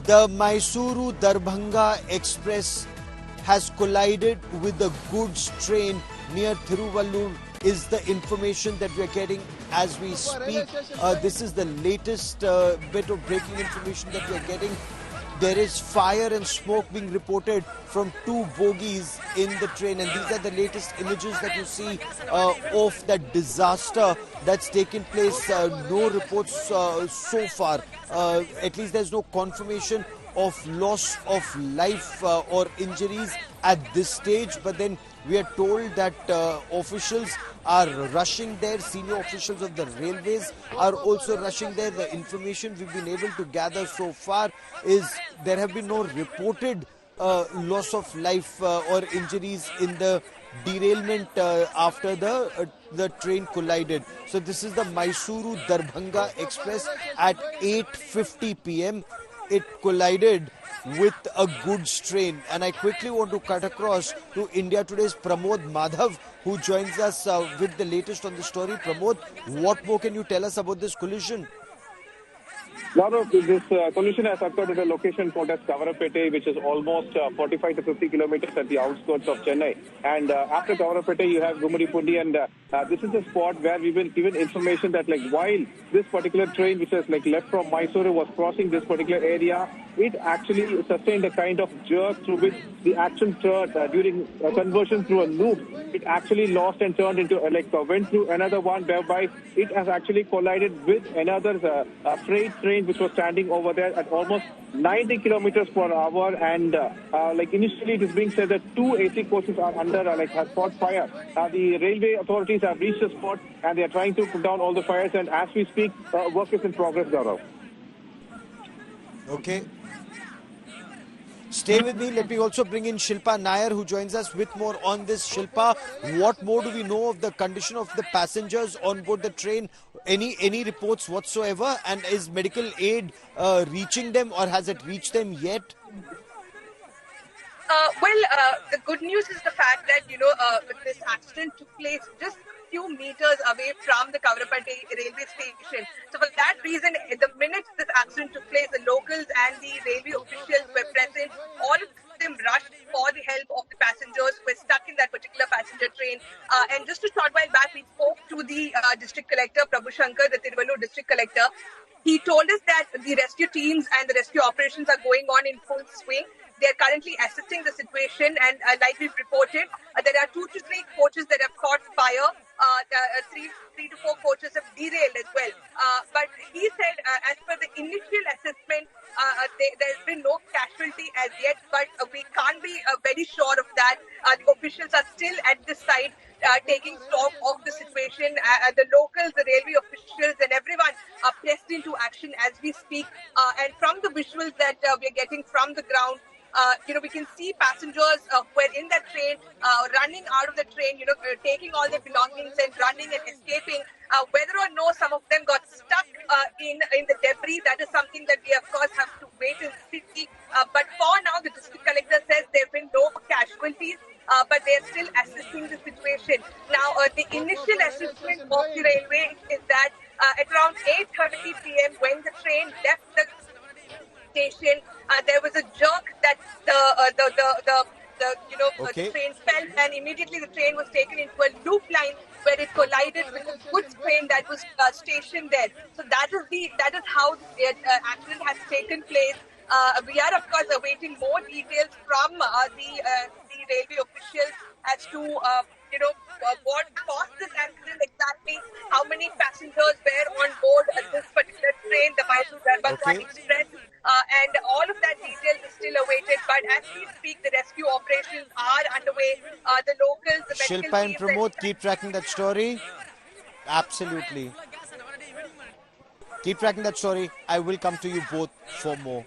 The Mysore-Darbhanga Express has collided with the goods train near Thiruvallur is the information that we are getting as we speak. This is the latest bit of breaking information that we are getting. There is fire and smoke being reported from two bogies in the train, and these are the latest images that you see of that disaster that's taken place. No reports so far. At least there's no confirmation of loss of life or injuries at this stage, but then we are told that officials are rushing there. Senior officials of the railways are also rushing there. The information we've been able to gather so far is there have been no reported loss of life or injuries in the derailment after the train collided. So this is the Mysore-Darbhanga Express at 8:50 p.m. It collided with a goods train, and I quickly want to cut across to India Today's Pramod Madhav, who joins us with the latest on the story. Pramod, what more can you tell us about this collision? Gaurav, this collision has occurred at a location called as Kavaraipettai, which is almost 45 to 50 kilometers at the outskirts of Chennai. And after Kavaraipettai, you have Gumadipundi, and this is the spot where we will given information that while this particular train, which has left from Mysore, was crossing this particular area, it actually sustained a kind of jerk through which the action turned during conversion through a loop. It actually lost and turned into went through another one, whereby it has actually collided with another freight train which was standing over there at almost 90 kilometers per hour. And initially it is being said that two AC coaches are under have caught fire. The railway authorities have reached the spot and they are trying to put down all the fires, and as we speak, work is in progress, Gaurav. Okay. Stay with me. Let me also bring in Shilpa Nair, who joins us with more on this. Shilpa, what more do we know of the condition of the passengers on board the train? Any reports whatsoever? And is medical aid reaching them, or has it reached them yet? The good news is the fact that, this accident took place just a few meters away from the Kavaraipettai railway station. So for that reason, the minute this accident took place, the locals and the railway officials were present. All of them rushed for the help of the passengers who were stuck in that particular passenger train. And just a short while back, we spoke to the district collector, Prabhu Shankar, the Tiruvallur district collector. He told us that the rescue teams and the rescue operations are going on in full swing. They are currently assessing the situation, and like we've reported, there are 2 to 3 coaches that have caught fire. 3 to 4 coaches have derailed as well. But he said, as per the initial assessment, there's been no casualty as yet, but we can't be very sure of that. The officials are still at this site taking stock of the situation. The locals, the railway officials, and everyone are pressed into action as we speak. And from the visuals that we're getting from the ground, we can see passengers who were in that train running out of the train, taking all their belongings and running and escaping. Whether or no some of them got stuck in the debris, that is something that we, of course, have to wait and see. But for now, the district collector says there have been no casualties, but they are still assessing the situation. Now, the initial assessment of the railway is that at around 8:30 p.m., when the train left the station, there was a jerk that the train felt, and immediately the train was taken into a loop line where it collided with a goods train that was stationed there. So that is how the accident has taken place. We are, of course, awaiting more details from the railway officials as to what caused this accident exactly, how many passengers were on board this particular train, the Mysore-Darbhanga Express, and all of that details is still awaited. But as we speak, the rescue operations are underway. The locals, the medical Shilpa and teams, Pramod, keep tracking that story. Absolutely. Keep tracking that story. I will come to you both for more.